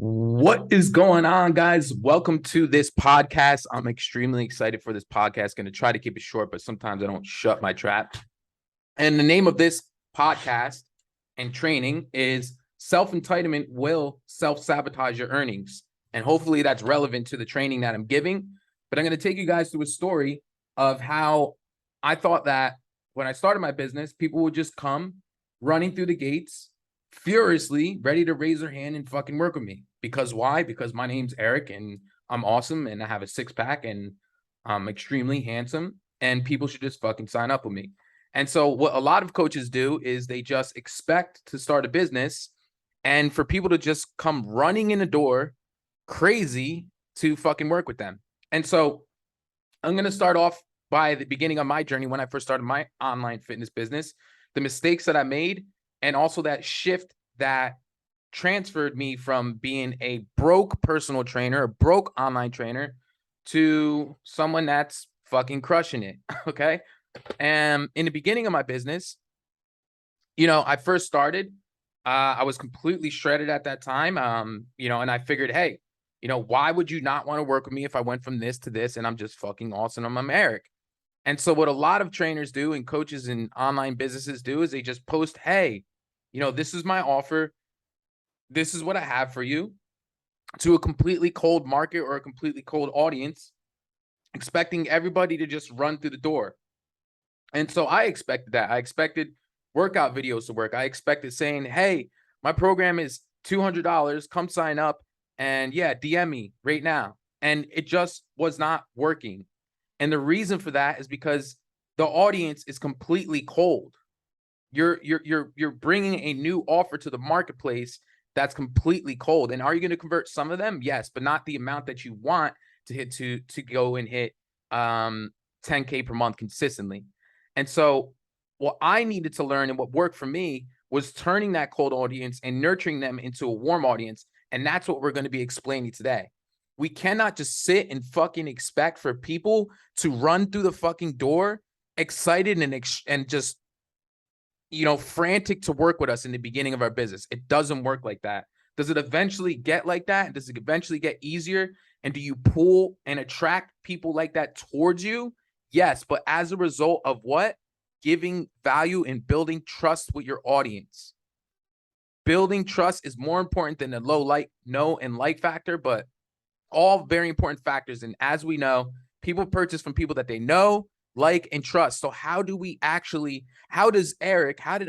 What is going on, guys? Welcome to this podcast. I'm extremely excited for this podcast. Going to try to keep it short, but sometimes I don't shut my trap. And the name of this podcast and training is Self-Entitlement Will Self-Sabotage Your Earnings. And hopefully that's relevant to the training that I'm giving. But I'm going to take you guys through a story of how I thought that when I started my business, people would just come running through the gates, furiously ready to raise their hand and fucking work with me. Because why? Because my name's Eric and I'm awesome and I have a six-pack and I'm extremely handsome and people should just fucking sign up with me. And so what a lot of coaches do is they just expect to start a business and for people to just come running in the door crazy to fucking work with them. And so I'm going to start off by the beginning of my journey when I first started my online fitness business, the mistakes that I made, and also that shift that transferred me from being a broke personal trainer, a broke online trainer, to someone that's fucking crushing it. Okay. And in the beginning of my business, I first started, I was completely shredded at that time. And I figured, hey, why would you not want to work with me if I went from this to this and I'm just fucking awesome? I'm Eric. And so what a lot of trainers do and coaches in online businesses do is they just post, hey, this is my offer. This is what I have for you, to a completely cold market or a completely cold audience, expecting everybody to just run through the door. And so I expected that. I expected workout videos to work. I expected saying, hey, my program is $200. Come sign up. And yeah, DM me right now. And it just was not working. And the reason for that is because the audience is completely cold. You're bringing a new offer to the marketplace that's completely cold. And are you going to convert some of them? Yes, but not the amount that you want to hit to go and hit 10K per month consistently. And so what I needed to learn and what worked for me was turning that cold audience and nurturing them into a warm audience. And that's what we're going to be explaining today. We cannot just sit and fucking expect for people to run through the fucking door excited and just frantic to work with us in the beginning of our business. It doesn't work like that. Does it eventually get like that? Does it eventually get easier? And do you pull and attract people like that towards you? Yes, but as a result of what? Giving value and building trust with your audience. Building trust is more important than the know and like factor, but all very important factors. And as we know, people purchase from people that they know, like, and trust. So how did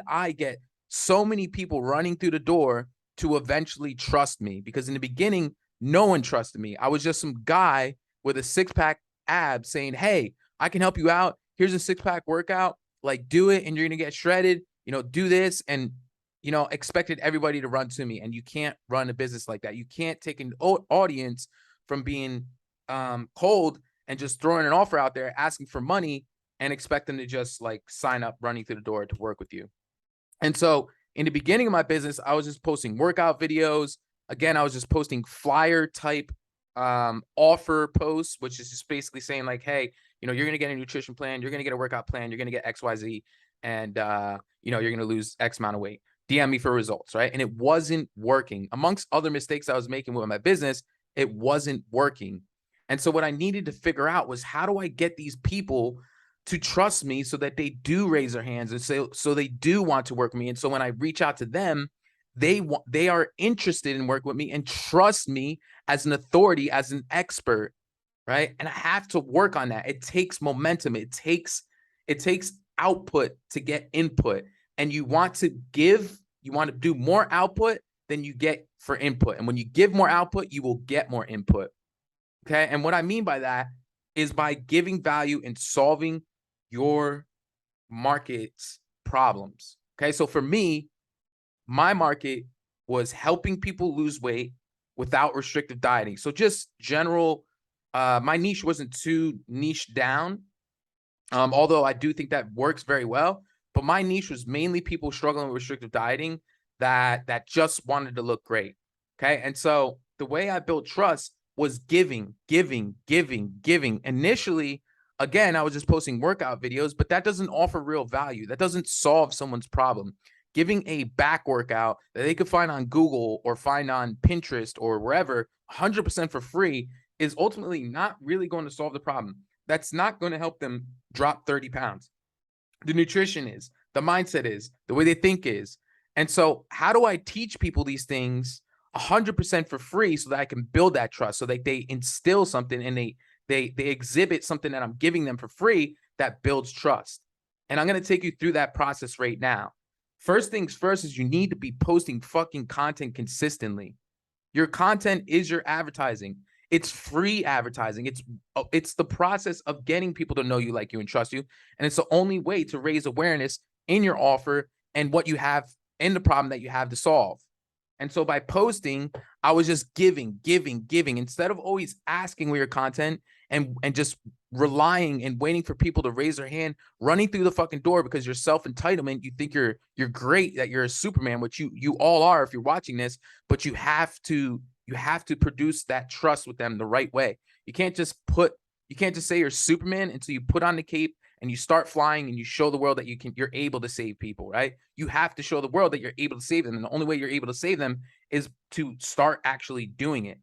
I get so many people running through the door to eventually trust me? Because in the beginning, no one trusted me. I was just some guy with a six-pack ab saying, hey, I can help you out. Here's a six-pack workout. Like, do it and you're going to get shredded. Do this. And, expected everybody to run to me. And you can't run a business like that. You can't take an audience from being cold and just throwing an offer out there, asking for money and expect them to just like sign up running through the door to work with you. And so in the beginning of my business, I was just posting workout videos. Again, I was just posting flyer type offer posts, which is just basically saying like, hey, you're going to get a nutrition plan. You're going to get a workout plan. You're going to get XYZ. And, you're going to lose X amount of weight. DM me for results, right? And it wasn't working. Amongst other mistakes I was making with my business, it wasn't working. And so what I needed to figure out was, how do I get these people to trust me so that they do raise their hands and say, so they do want to work with me. And so when I reach out to them, they are interested in working with me and trust me as an authority, as an expert, right? And I have to work on that. It takes momentum. It takes output to get input. And you want to do more output than you get for input. And when you give more output, you will get more input. Okay. And what I mean by that is by giving value and solving your market's problems. Okay. So for me, my market was helping people lose weight without restrictive dieting. So just general, my niche wasn't too niche down. Although I do think that works very well, but my niche was mainly people struggling with restrictive dieting that just wanted to look great. Okay. And so the way I built trust was giving. Initially, again, I was just posting workout videos, but that doesn't offer real value. That doesn't solve someone's problem. giving a back workout that they could find on Google or find on Pinterest or wherever 100% for free is ultimately not really going to solve the problem. That's not going to help them drop 30 pounds. The nutrition is, the mindset is, the way they think is. And so how do I teach people these things 100% for free so that I can build that trust, so that they instill something and they exhibit something that I'm giving them for free that builds trust? And I'm going to take you through that process right now. First things first is you need to be posting fucking content consistently. Your content is your advertising. It's free advertising. It's the process of getting people to know you, like you, and trust you. And it's the only way to raise awareness in your offer and what you have and the problem that you have to solve. And so by posting, I was just giving instead of always asking with your content and just relying and waiting for people to raise their hand, running through the fucking door because you're self-entitlement. You think you're great, that you're a Superman, which you all are if you're watching this, but you have to produce that trust with them the right way. You can't just say you're Superman until you put on the cape and you start flying and you show the world that you're able to save people, right? You have to show the world that you're able to save them. And the only way you're able to save them is to start actually doing it.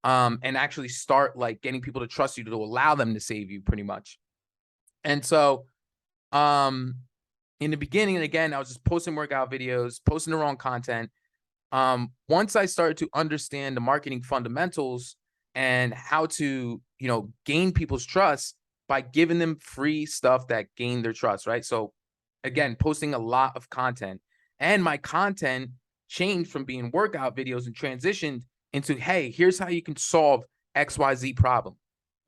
And actually start like getting people to trust you to allow them to save you, pretty much. And so, in the beginning, and again, I was just posting workout videos, posting the wrong content. Once I started to understand the marketing fundamentals and how to, gain people's trust by giving them free stuff that gain their trust, right? So again, posting a lot of content, and my content changed from being workout videos and transitioned into, hey, here's how you can solve XYZ problem,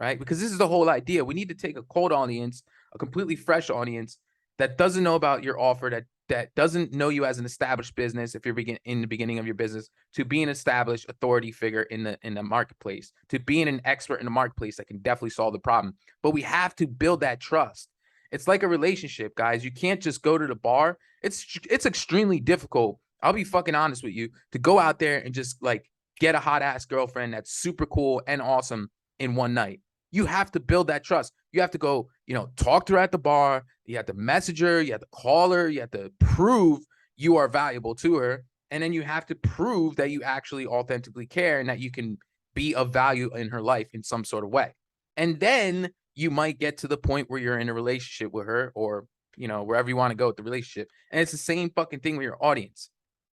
right? Because this is the whole idea. We need to take a cold audience, a completely fresh audience that doesn't know about your offer, that doesn't know you as an established business, if you're in the beginning of your business, to be an established authority figure in the marketplace, to being an expert in the marketplace that can definitely solve the problem. But we have to build that trust. It's like a relationship, guys. You can't just go to the bar. It's extremely difficult, I'll be fucking honest with you, to go out there and just like get a hot ass girlfriend that's super cool and awesome in one night. You have to build that trust. You have to go, talk to her at the bar. You have to message her. You have to call her. You have to prove you are valuable to her. And then you have to prove that you actually authentically care and that you can be of value in her life in some sort of way. And then you might get to the point where you're in a relationship with her, or, wherever you want to go with the relationship. And it's the same fucking thing with your audience,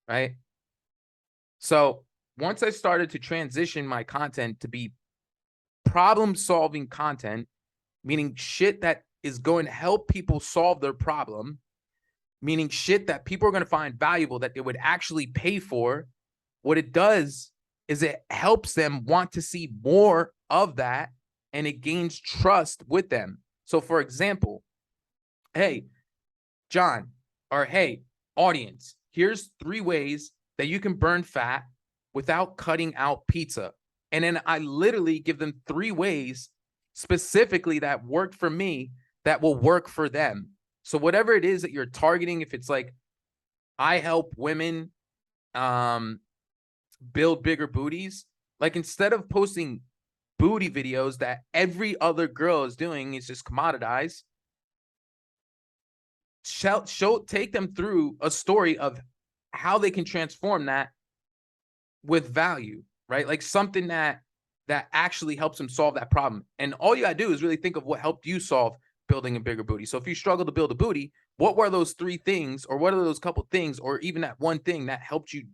right? So once I started to transition my content to be problem-solving content, meaning shit that is going to help people solve their problem, meaning shit that people are going to find valuable, that they would actually pay for, what it does is it helps them want to see more of that, and it gains trust with them. So for example, hey, John, or hey, audience, here's 3 ways that you can burn fat without cutting out pizza. And then I literally give them 3 ways specifically that worked for me that will work for them. So whatever it is that you're targeting, if it's like, I help women build bigger booties, like instead of posting booty videos that every other girl is doing, is just commoditized, take them through a story of how they can transform that with value, right? Like something that actually helps them solve that problem. And all you gotta do is really think of what helped you solve building a bigger booty. So if you struggle to build a booty, what were those 3 things, or what are those couple things, or even that one thing that helped you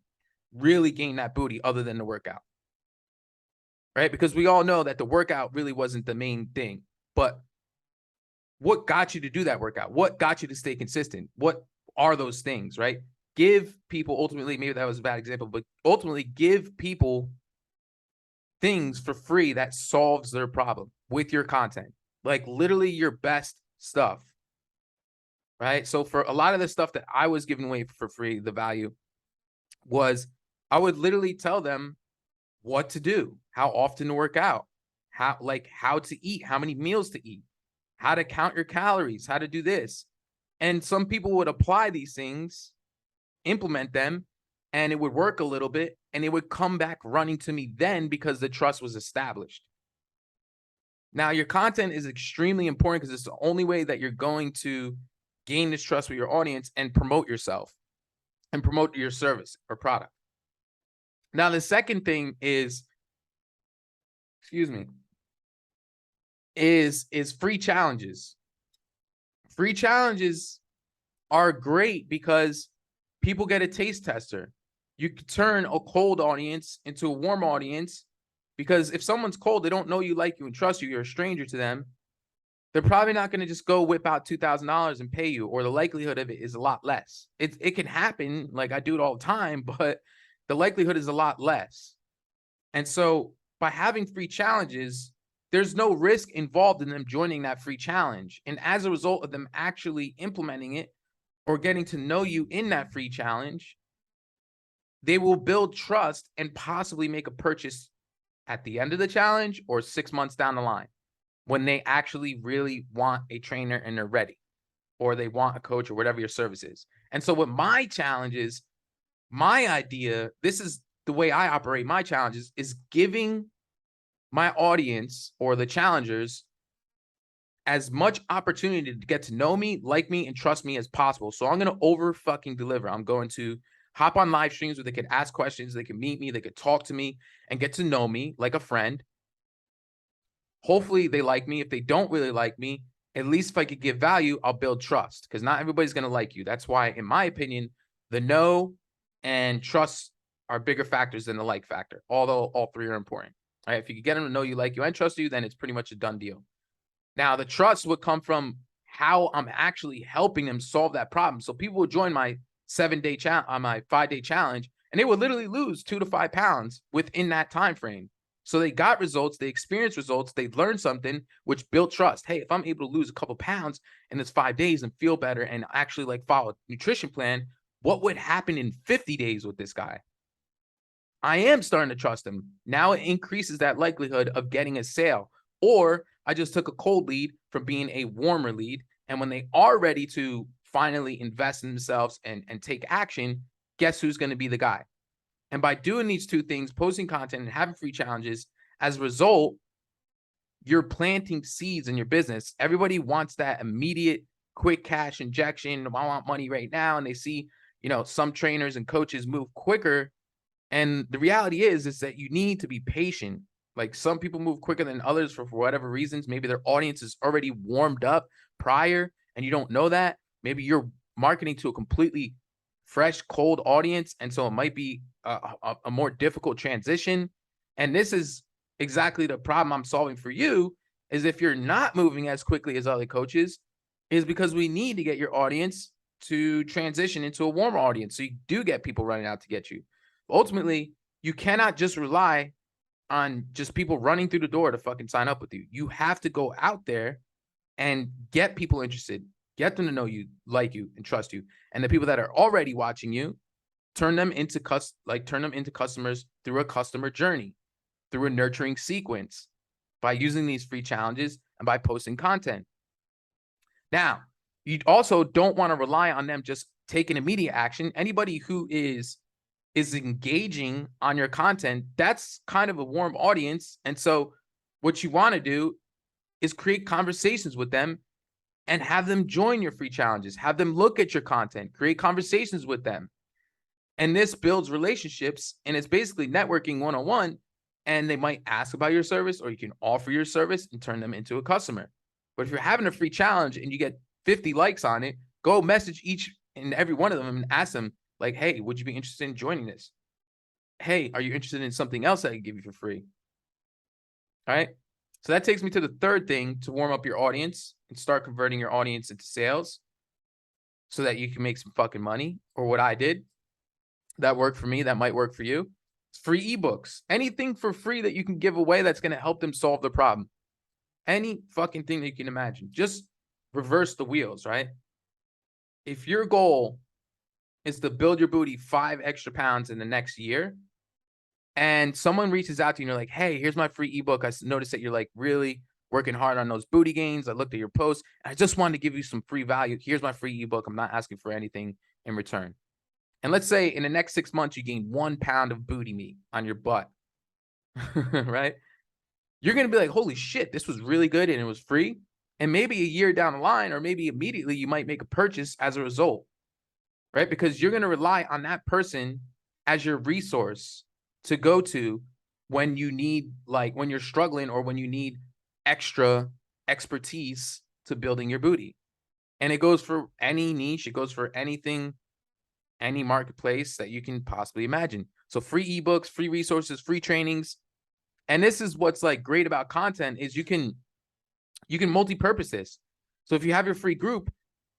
really gain that booty other than the workout, right? Because we all know that the workout really wasn't the main thing, but what got you to do that workout? What got you to stay consistent? What are those things, right? Give people, ultimately, maybe that was a bad example, but ultimately give people things for free that solves their problem with your content, like literally your best stuff, right? So for a lot of the stuff that I was giving away for free, the value was, I would literally tell them what to do, how often to work out, how to eat, how many meals to eat, how to count your calories, how to do this. And some people would apply these things, implement them, and it would work a little bit, and it would come back running to me then because the trust was established. Now, your content is extremely important because it's the only way that you're going to gain this trust with your audience and promote yourself. and promote your service or product. Now, the second thing is, is free challenges. Free challenges are great because people get a taste tester. You can turn a cold audience into a warm audience, because if someone's cold, they don't know you, like you, and trust you, you're a stranger to them, they're probably not going to just go whip out $2,000 and pay you, or the likelihood of it is a lot less. It can happen, like I do it all the time, but the likelihood is a lot less. And so by having free challenges, there's no risk involved in them joining that free challenge. And as a result of them actually implementing it or getting to know you in that free challenge, they will build trust and possibly make a purchase at the end of the challenge or 6 months down the line, when they actually really want a trainer and they're ready, or they want a coach, or whatever your service is. And so with my challenges, my idea, this is the way I operate my challenges, is giving my audience or the challengers as much opportunity to get to know me, like me, and trust me as possible. So I'm going to over fucking deliver. I'm going to hop on live streams where they can ask questions, they can meet me, they could talk to me and get to know me like a friend. Hopefully they like me. If they don't really like me, at least if I could give value, I'll build trust, because not everybody's going to like you. That's why, in my opinion, the know and trust are bigger factors than the like factor, although all three are important. All right, if you can get them to know you, like you, and trust you, then it's pretty much a done deal. Now, the trust would come from how I'm actually helping them solve that problem. So people would join my 7-day challenge, on my 5-day challenge, and they would literally lose 2 to 5 pounds within that time frame. So they got results, they experienced results, they learned something, which built trust. Hey, if I'm able to lose a couple pounds in this 5 days and feel better and actually like follow a nutrition plan, what would happen in 50 days with this guy? I am starting to trust him. Now it increases that likelihood of getting a sale. Or I just took a cold lead from being a warmer lead. And when they are ready to finally invest in themselves and take action, guess who's going to be the guy? And by doing these two things, posting content and having free challenges, as a result, you're planting seeds in your business. Everybody wants that immediate, quick cash injection. I want money right now. And they see, some trainers and coaches move quicker. And the reality is that you need to be patient. Like, some people move quicker than others for whatever reasons. Maybe their audience is already warmed up prior and you don't know that. Maybe you're marketing to a completely fresh, cold audience. And so it might be a more difficult transition. And this is exactly the problem I'm solving for you, is if you're not moving as quickly as other coaches, is because we need to get your audience to transition into a warmer audience. So you do get people running out to get you. Ultimately, you cannot just rely on just people running through the door to fucking sign up with you. You have to go out there and get people interested, get them to know you, like you, and trust you. And the people that are already watching you, turn them into customers through a customer journey, through a nurturing sequence, by using these free challenges and by posting content. Now, you also don't want to rely on them just taking immediate action. Anybody who is engaging on your content, that's kind of a warm audience. And so what you want to do is create conversations with them and have them join your free challenges, have them look at your content, create conversations with them. And this builds relationships, and it's basically networking one-on-one. And they might ask about your service, or you can offer your service and turn them into a customer. But if you're having a free challenge and you get 50 likes on it, go message each and every one of them and ask them, like, hey, would you be interested in joining this? Hey, are you interested in something else I can give you for free? All right. So that takes me to the third thing to warm up your audience and start converting your audience into sales so that you can make some fucking money. Or what I did that worked for me, that might work for you. It's free ebooks. Anything for free that you can give away that's going to help them solve the problem. Any fucking thing that you can imagine. Just reverse the wheels, right? If your goal is to build your booty 5 extra pounds in the next year, and someone reaches out to you and you're like, hey, here's my free ebook. I noticed that you're like really working hard on those booty gains. I looked at your post. I just wanted to give you some free value. Here's my free ebook. I'm not asking for anything in return. And let's say in the next 6 months, you gain 1 pound of booty meat on your butt, right? You're going to be like, holy shit, this was really good and it was free. And maybe a year down the line, or maybe immediately, you might make a purchase as a result. right? Because you're going to rely on that person as your resource to go to when you need, like when you're struggling or when you need extra expertise to building your booty. And it goes for any niche. It goes for anything, any marketplace that you can possibly imagine. So free ebooks, free resources, free trainings. And this is what's like great about content is you can multi-purpose this. So if you have your free group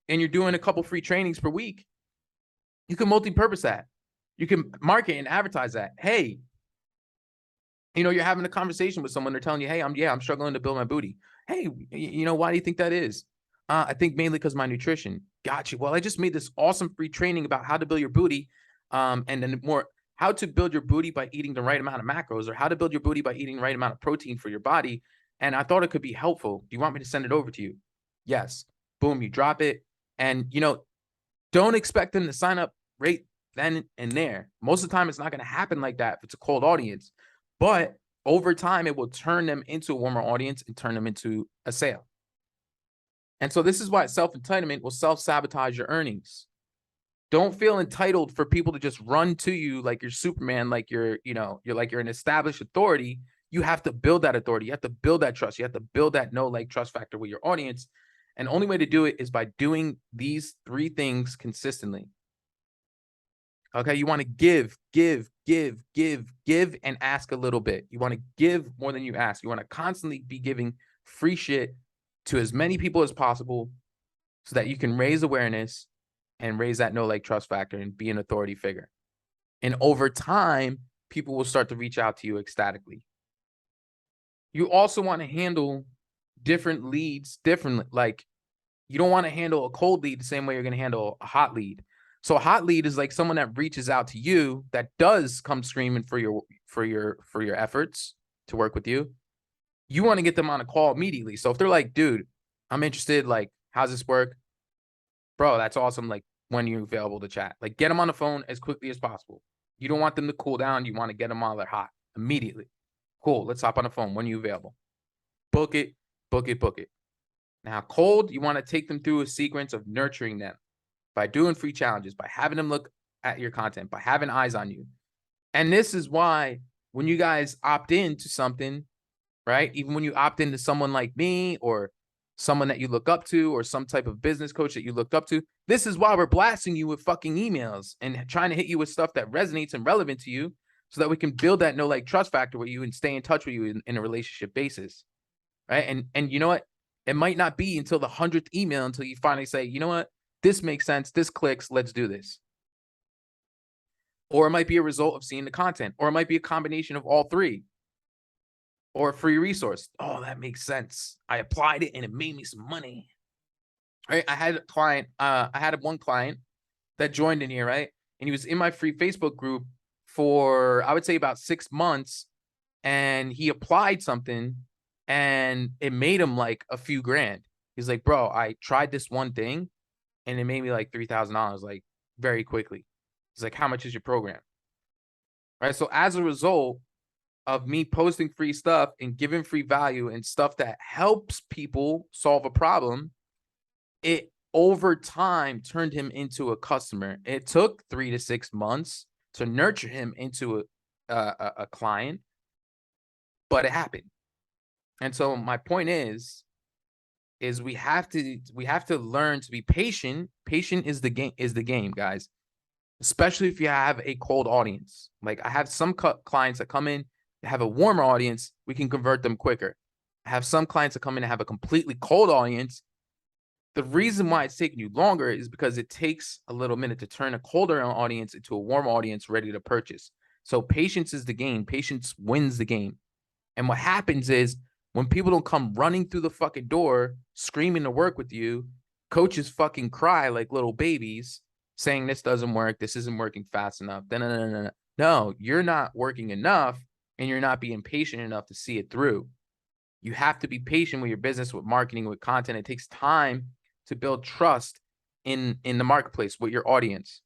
and you're doing a couple free trainings per week, you can multi-purpose that. You can market and advertise that. Hey, you're having a conversation with someone. They're telling you, hey, I'm struggling to build my booty. Hey, why do you think that is? I think mainly because my nutrition. Gotcha. Well, I just made this awesome free training about how to build your booty. And then more how to build your booty by eating the right amount of macros, or how to build your booty by eating the right amount of protein for your body. And I thought it could be helpful. Do you want me to send it over to you? Yes. Boom, you drop it. And, don't expect them to sign up right then and there. Most of the time, it's not going to happen like that if it's a cold audience. But over time, it will turn them into a warmer audience and turn them into a sale. And so this is why self-entitlement will self-sabotage your earnings. Don't feel entitled for people to just run to you like you're Superman, like you're an established authority. You have to build that authority. You have to build that trust. You have to build that know, like, trust factor with your audience. And the only way to do it is by doing these 3 things consistently. Okay, you want to give, and ask a little bit. You want to give more than you ask. You want to constantly be giving free shit to as many people as possible so that you can raise awareness and raise that know, like, trust factor and be an authority figure. And over time, people will start to reach out to you ecstatically. You also want to handle different leads differently. Like, you don't want to handle a cold lead the same way you're going to handle a hot lead. So a hot lead is like someone that reaches out to you that does come screaming for your efforts to work with you. You want to get them on a call immediately. So if they're like, dude, I'm interested, like, how's this work? Bro, that's awesome. Like, when you're available to chat, like, get them on the phone as quickly as possible. You don't want them to cool down. You want to get them while they're hot immediately. Cool. Let's hop on the phone. When are you available? Book it, book it, book it. Now, cold, you want to take them through a sequence of nurturing them by doing free challenges, by having them look at your content, by having eyes on you. And this is why when you guys opt into something, right? Even when you opt into someone like me or someone that you look up to or some type of business coach that you looked up to, this is why we're blasting you with fucking emails and trying to hit you with stuff that resonates and relevant to you so that we can build that know, like, trust factor with you and stay in touch with you in a relationship basis, right? And you know what? It might not be until the 100th email until you finally say, you know what? This makes sense. This clicks. Let's do this. Or it might be a result of seeing the content, or it might be a combination of all 3. Or a free resource. Oh, that makes sense. I applied it and it made me some money. Right? I had a client, one client that joined in here, right? And he was in my free Facebook group for, I would say, about 6 months. And he applied something and it made him like a few grand. He's like, bro, I tried this one thing and it made me like $3,000, like, very quickly. He's like, how much is your program? Right? So as a result of me posting free stuff and giving free value and stuff that helps people solve a problem, it over time turned him into a customer. It took 3 to 6 months to nurture him into a client, but it happened. And so my point is we have to learn to be patient. Patient is the game, guys. Especially if you have a cold audience. Like, I have some clients that come in, they have a warmer audience, we can convert them quicker. I have some clients that come in and have a completely cold audience. The reason why it's taking you longer is because it takes a little minute to turn a colder audience into a warm audience ready to purchase. So patience is the game. Patience wins the game. And what happens is when people don't come running through the fucking door, screaming to work with you, coaches fucking cry like little babies, saying this doesn't work, this isn't working fast enough. No, you're not working enough and you're not being patient enough to see it through. You have to be patient with your business, with marketing, with content. It takes time to build trust in the marketplace with your audience.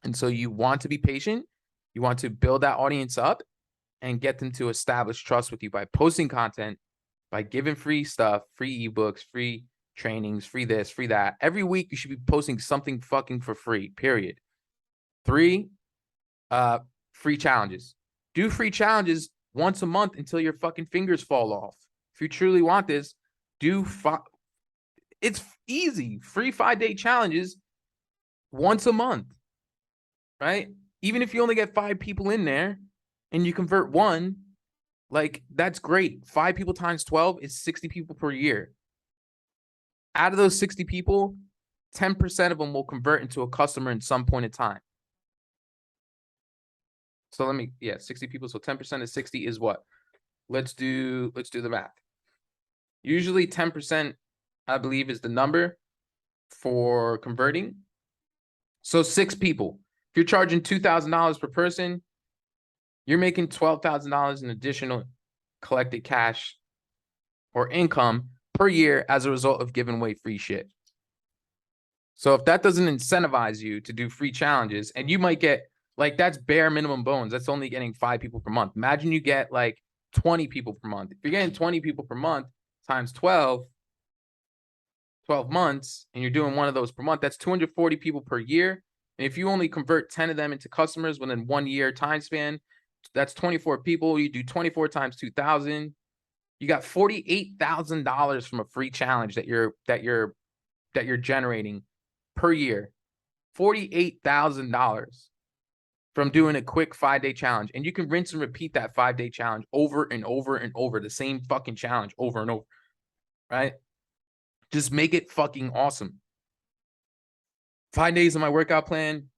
And so you want to be patient. You want to build that audience up and get them to establish trust with you by posting content, by giving free stuff, free ebooks, free trainings, free this, free that. Every week you should be posting something fucking for free, period. 3, free challenges. Do free challenges once a month until your fucking fingers fall off. If you truly want this, it's easy. Free 5-day challenges once a month, right? Even if you only get 5 people in there and you convert 1, like, that's great. 5 people times 12 is 60 people per year. Out of those 60 people, 10% of them will convert into a customer in some point in time. So 60 people. So 10% of 60 is what? Let's do the math. Usually 10%, I believe, is the number for converting. So 6 people. If you're charging $2,000 per person, you're making $12,000 in additional collected cash or income per year as a result of giving away free shit. So if that doesn't incentivize you to do free challenges, and you might get, like, that's bare minimum bones. That's only getting 5 people per month. Imagine you get like 20 people per month. If you're getting 20 people per month times 12 months, and you're doing one of those per month, that's 240 people per year. And if you only convert 10 of them into customers within 1 year time span, that's 24 people. You do 24 times 2,000. You got $48,000 from a free challenge that you're generating per year. $48,000 from doing a quick 5-day challenge. And you can rinse and repeat that 5-day challenge over and over and over, the same fucking challenge over and over, right? Just make it fucking awesome. 5 days of my workout plan.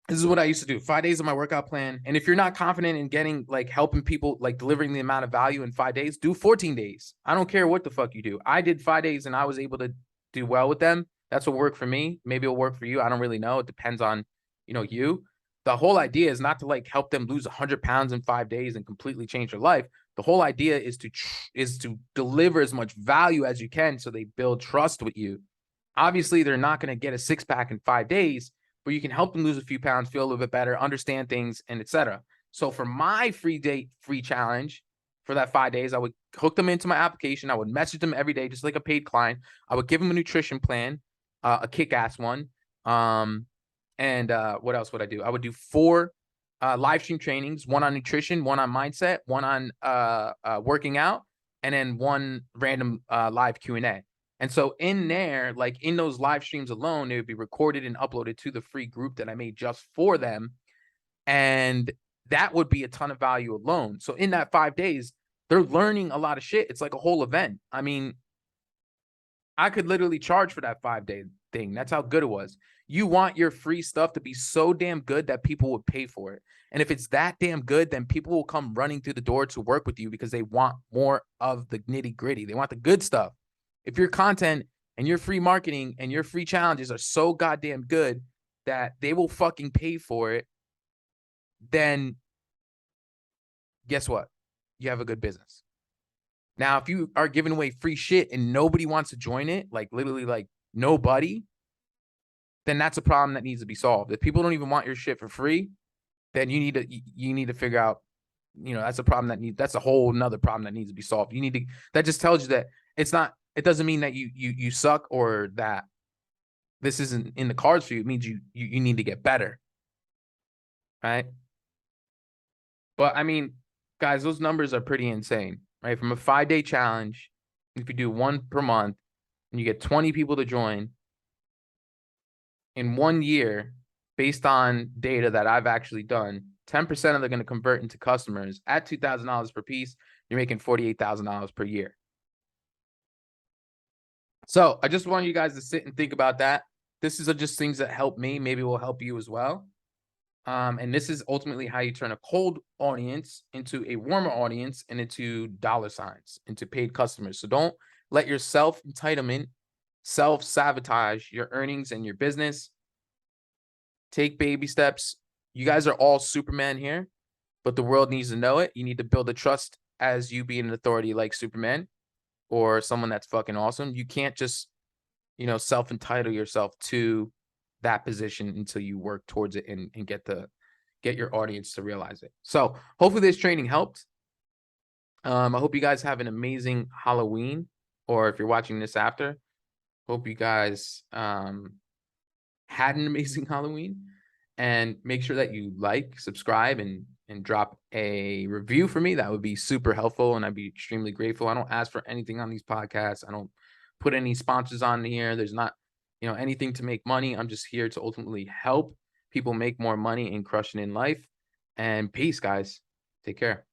This is what I used to do. 5 days of my workout plan. And if you're not confident in getting, like, helping people, like, delivering the amount of value in 5 days, do 14 days. I don't care what the fuck you do. I did 5 days and I was able to do well with them. That's what worked for me. Maybe it'll work for you. I don't really know. It depends on, you. The whole idea is not to, like, help them lose 100 pounds in 5 days and completely change their life. The whole idea is to deliver as much value as you can so they build trust with you. Obviously, they're not going to get a 6-pack in 5 days, but you can help them lose a few pounds, feel a little bit better, understand things, and etc. So for my free challenge for that 5 days, I would hook them into my application. I would message them every day, just like a paid client. I would give them a nutrition plan, a kick-ass one. And what else would I do? I would do 4 live stream trainings, 1 on nutrition, 1 on mindset, 1 on working out, and then 1 random live Q&A. And so in there, like, in those live streams alone, it would be recorded and uploaded to the free group that I made just for them. And that would be a ton of value alone. So in that 5 days, they're learning a lot of shit. It's like a whole event. I mean, I could literally charge for that 5-day thing. That's how good it was. You want your free stuff to be so damn good that people would pay for it. And if it's that damn good, then people will come running through the door to work with you because they want more of the nitty gritty. They want the good stuff. If your content and your free marketing and your free challenges are so goddamn good that they will fucking pay for it, then guess what? You have a good business. Now, if you are giving away free shit and nobody wants to join it, like, literally, like, nobody, then that's a problem that needs to be solved. If people don't even want your shit for free, then you need to figure out, that's a problem that's a whole nother problem that needs to be solved. That just tells you that it doesn't mean that you suck or that this isn't in the cards for you. It means you need to get better. Right? But I mean, guys, those numbers are pretty insane, right? From a 5-day challenge, if you do 1 per month and you get 20 people to join in 1 year, based on data that I've actually done, 10% of them are going to convert into customers at $2,000 per piece. You're making $48,000 per year. So I just want you guys to sit and think about that. This is just things that help me. Maybe will help you as well. And this is ultimately how you turn a cold audience into a warmer audience and into dollar signs, into paid customers. So don't let your self-entitlement self-sabotage your earnings and your business. Take baby steps. You guys are all Superman here, but the world needs to know it. You need to build a trust as you being an authority like Superman or someone that's fucking awesome. You can't just, self-entitle yourself to that position until you work towards it and get your audience to realize it. So hopefully this training helped. I hope you guys have an amazing Halloween, or if you're watching this after, Hope you guys had an amazing Halloween, and make sure that you like, subscribe, and drop a review for me. That would be super helpful, and I'd be extremely grateful. I don't ask for anything on these podcasts. I don't put any sponsors on here. There's not, anything to make money. I'm just here to ultimately help people make more money and crushing in life. And peace, guys. Take care.